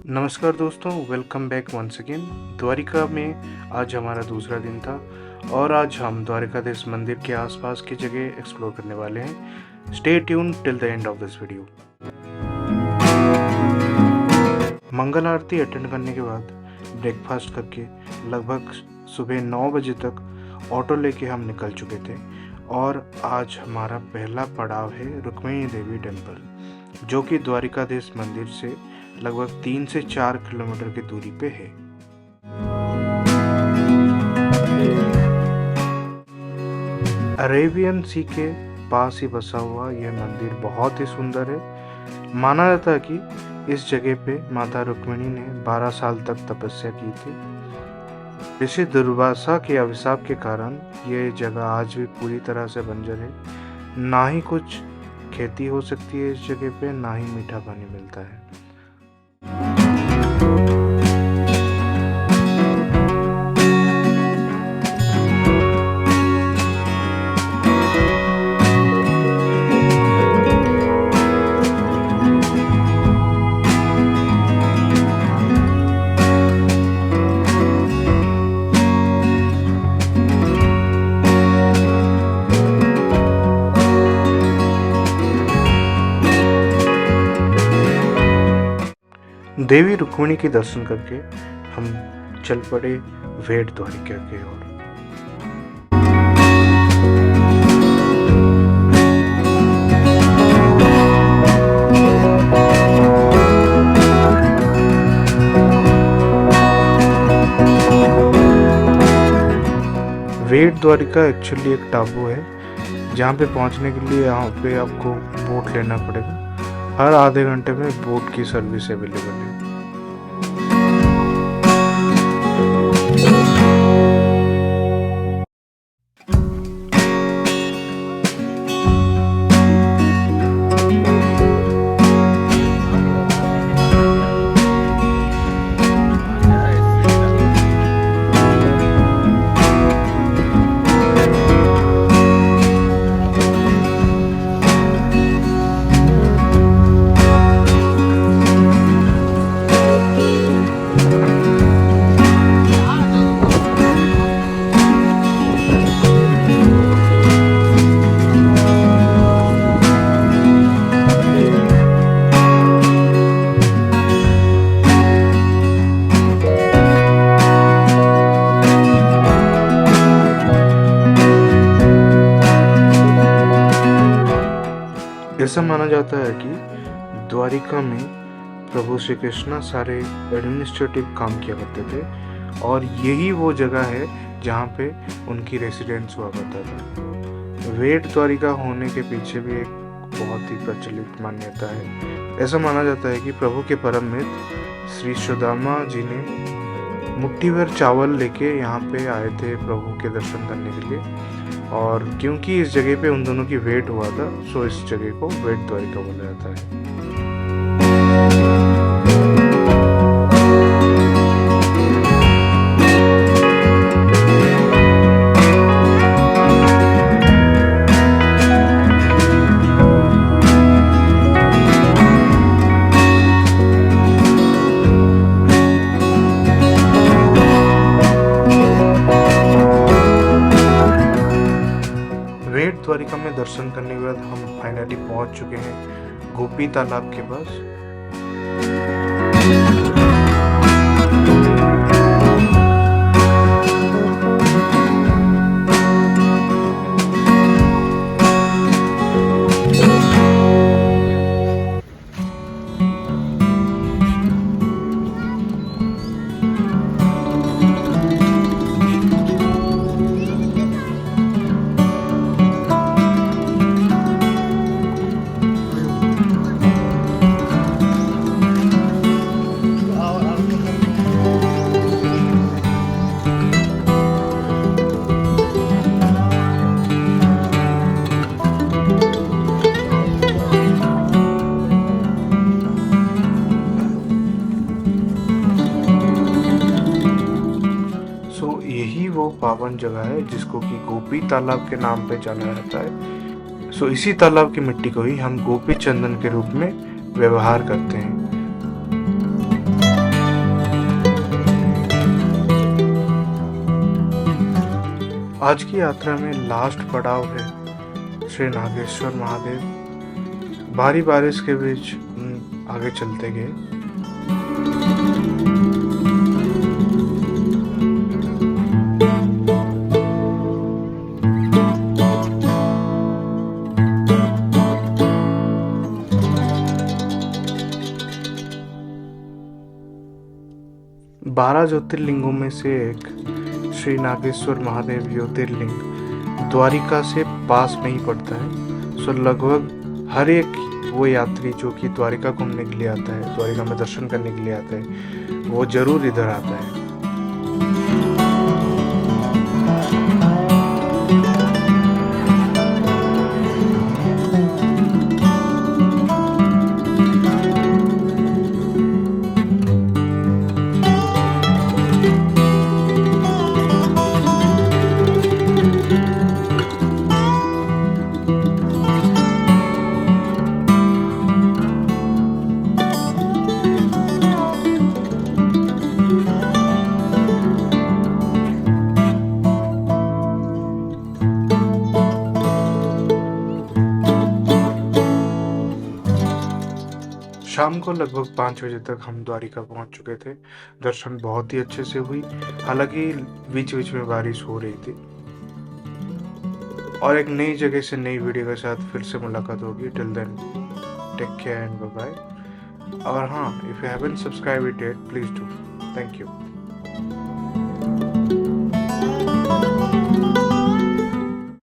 नमस्कार दोस्तों, welcome back once again. Dwarka में आज हमारा दूसरा दिन था और आज हम द्वारिकाधीश मंदिर के आसपास की जगह एक्सप्लोर करने वाले हैं। Stay tune till the end of this video. Mangal Aarti attend करने के बाद ब्रेकफास्ट करके लगभग सुबह 9 बजे तक ऑटो लेके हम निकल चुके थे और आज हमारा पहला पड़ाव है रुक्मिणी देवी टेम्पल, जो कि द्वारिकाधीश मंदिर से लगभग 3 से 4 किलोमीटर की दूरी पे है। अरेबियन सी के पास ही बसा हुआ यह मंदिर बहुत ही सुंदर है। माना जाता है कि इस जगह पे माता रुक्मिणी ने 12 साल तक तपस्या की थी। ऋषि दुर्वासा के अभिशाप के कारण यह जगह आज भी पूरी तरह से बंजर है। ना ही कुछ खेती हो सकती है इस जगह पे, ना ही मीठा पानी मिलता है। देवी रुक्मिणी के दर्शन करके हम चल पड़े वेट द्वारिका की ओर। वेट द्वारिका एक्चुअली एक टापू है जहाँ पे पहुँचने के लिए यहाँ पे आपको बोट लेना पड़ेगा। हर आधे घंटे में बोट की सर्विस अवेलेबल है। ऐसा माना जाता है कि द्वारिका में प्रभु श्री कृष्ण सारे एडमिनिस्ट्रेटिव काम किया करते थे और यही वो जगह है जहाँ पे उनकी रेसिडेंस हुआ करता था। वेट द्वारिका होने के पीछे भी एक बहुत ही प्रचलित मान्यता है। ऐसा माना जाता है कि प्रभु के परम मित्र श्री सुदामा जी ने मुट्ठी भर चावल लेके यहाँ पे आए थे प्रभु के दर्शन करने के लिए, और क्योंकि इस जगह पे उन दोनों की वेट हुआ था, सो इस जगह को वेट द्वारिका बोला जाता है। वेट द्वारिका में दर्शन करने के बाद हम फाइनली पहुंच चुके हैं गोपी तालाब के पास। यही वो पावन जगह है जिसको कि गोपी तालाब के नाम पे जाना जाता है। सो इसी तालाब की मिट्टी को ही हम गोपी चंदन के रूप में व्यवहार करते हैं। आज की यात्रा में लास्ट पड़ाव है श्री नागेश्वर महादेव। भारी बारिश के बीच आगे चलते गए। 12 ज्योतिर्लिंगों में से एक श्री नागेश्वर महादेव ज्योतिर्लिंग द्वारिका से पास में ही पड़ता है। सो लगभग हर एक वो यात्री जो कि द्वारिका घूमने के लिए आता है, द्वारिका में दर्शन करने के लिए आता है, वो जरूर इधर आता है। शाम को लगभग 5 बजे तक हम द्वारिका पहुंच चुके थे। दर्शन बहुत ही अच्छे से हुई, हालांकि बीच बीच में बारिश हो रही थी। और एक नई जगह से नई वीडियो के साथ फिर से मुलाकात होगी। Till then take care and bye bye. और हाँ, if you haven't subscribe it yet, please do. Thank you.